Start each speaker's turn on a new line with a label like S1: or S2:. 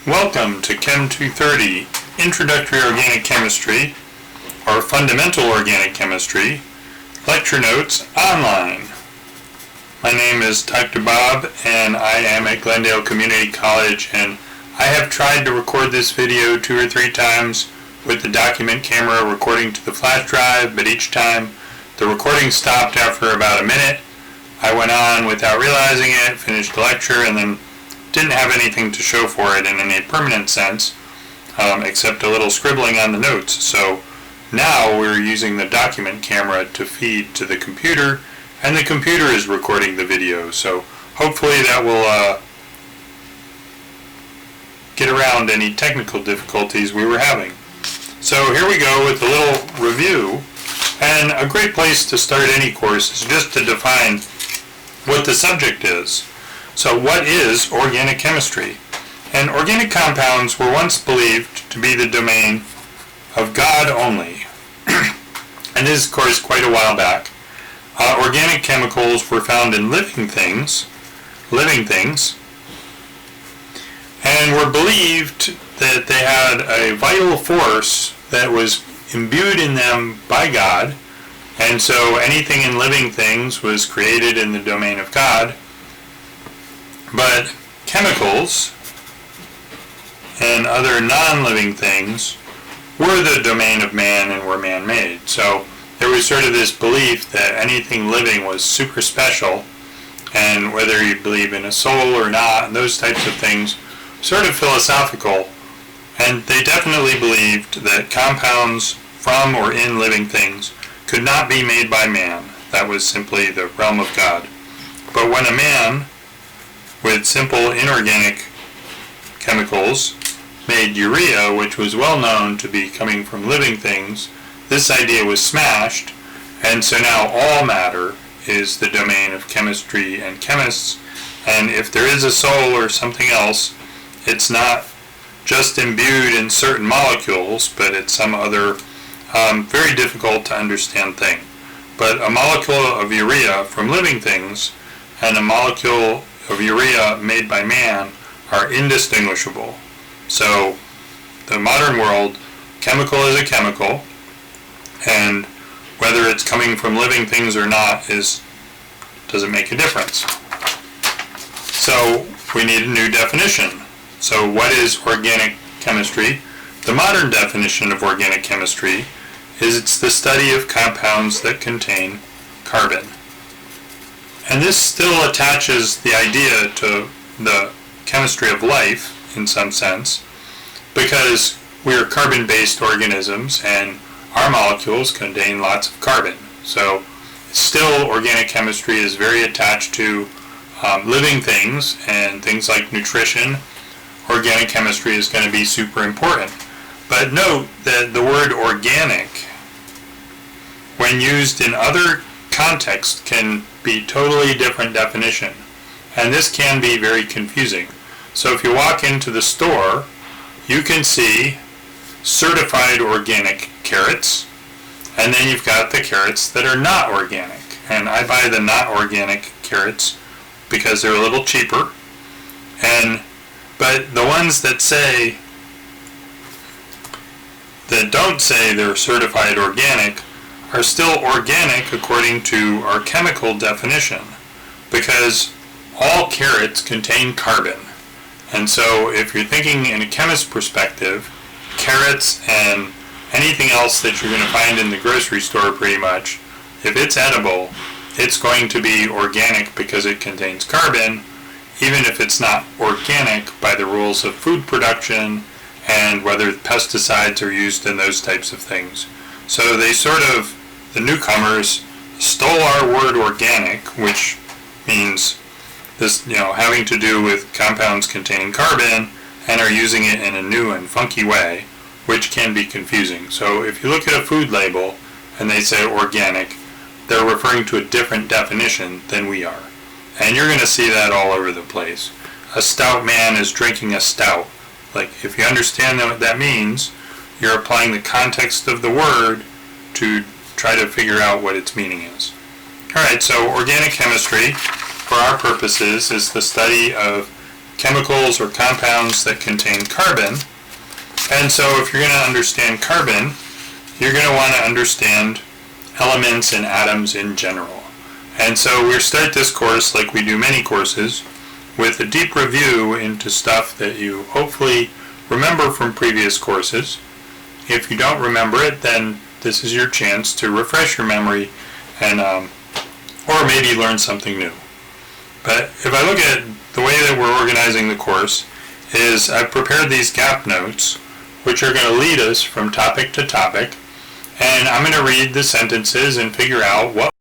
S1: Welcome to Chem 230, Introductory Organic Chemistry, or Fundamental Organic Chemistry, Lecture Notes Online. My name is Dr. Bob, and I am at Glendale Community College, and I have tried to record this video 2 or 3 times with the document camera recording to the flash drive, but each time the recording stopped after about a minute. I went on without realizing it, finished the lecture, and then didn't have anything to show for it in any permanent sense, except a little scribbling on the notes. So now we're using the document camera to feed to the computer, and the computer is recording the video. So hopefully that will get around any technical difficulties we were having. So here we go with a little review, and a great place to start any course is just to define what the subject is. So what is organic chemistry? And organic compounds were once believed to be the domain of God only. And this is, of course, quite a while back. Organic chemicals were found in living things, and were believed that they had a vital force that was imbued in them by God, and so anything in living things was created in the domain of God. But chemicals and other non-living things were the domain of man and were man-made. So there was sort of this belief that anything living was super special, and whether you believe in a soul or not, and those types of things, sort of philosophical. And they definitely believed that compounds from or in living things could not be made by man. That was simply the realm of God. But when a man with simple inorganic chemicals made urea, which was well known to be coming from living things, this idea was smashed, and so now all matter is the domain of chemistry and chemists, and if there is a soul or something else, it's not just imbued in certain molecules, but it's some other very difficult to understand thing. But a molecule of urea from living things and a molecule of urea made by man are indistinguishable. So the modern world, chemical is a chemical, and whether it's coming from living things or not doesn't make a difference. So we need a new definition. So what is organic chemistry? The modern definition of organic chemistry is it's the study of compounds that contain carbon. And this still attaches the idea to the chemistry of life in some sense, because we are carbon-based organisms and our molecules contain lots of carbon. So still organic chemistry is very attached to living things and things like nutrition. Organic chemistry is going to be super important. But note that the word organic, when used in other contexts, can be totally different definition. And this can be very confusing. So if you walk into the store, you can see certified organic carrots, and then you've got the carrots that are not organic. And I buy the not organic carrots because they're a little cheaper. But the ones that don't say they're certified organic are still organic according to our chemical definition, because all carrots contain carbon. And so if you're thinking in a chemist perspective, carrots and anything else that you're going to find in the grocery store pretty much, if it's edible, it's going to be organic because it contains carbon, even if it's not organic by the rules of food production and whether pesticides are used in those types of things. So they the newcomers stole our word organic, which means this, having to do with compounds containing carbon, and are using it in a new and funky way, which can be confusing. So if you look at a food label and they say organic, they're referring to a different definition than we are. And you're going to see that all over the place. A stout man is drinking a stout. Like, if you understand what that means, you're applying the context of the word to try to figure out what its meaning is. Alright, so organic chemistry, for our purposes, is the study of chemicals or compounds that contain carbon. And so if you're going to understand carbon, you're going to want to understand elements and atoms in general. And so we'll start this course, like we do many courses, with a deep review into stuff that you hopefully remember from previous courses. If you don't remember it, then this is your chance to refresh your memory and or maybe learn something new. But if I look at the way that we're organizing the course, is I've prepared these gap notes, which are going to lead us from topic to topic, and I'm going to read the sentences and figure out what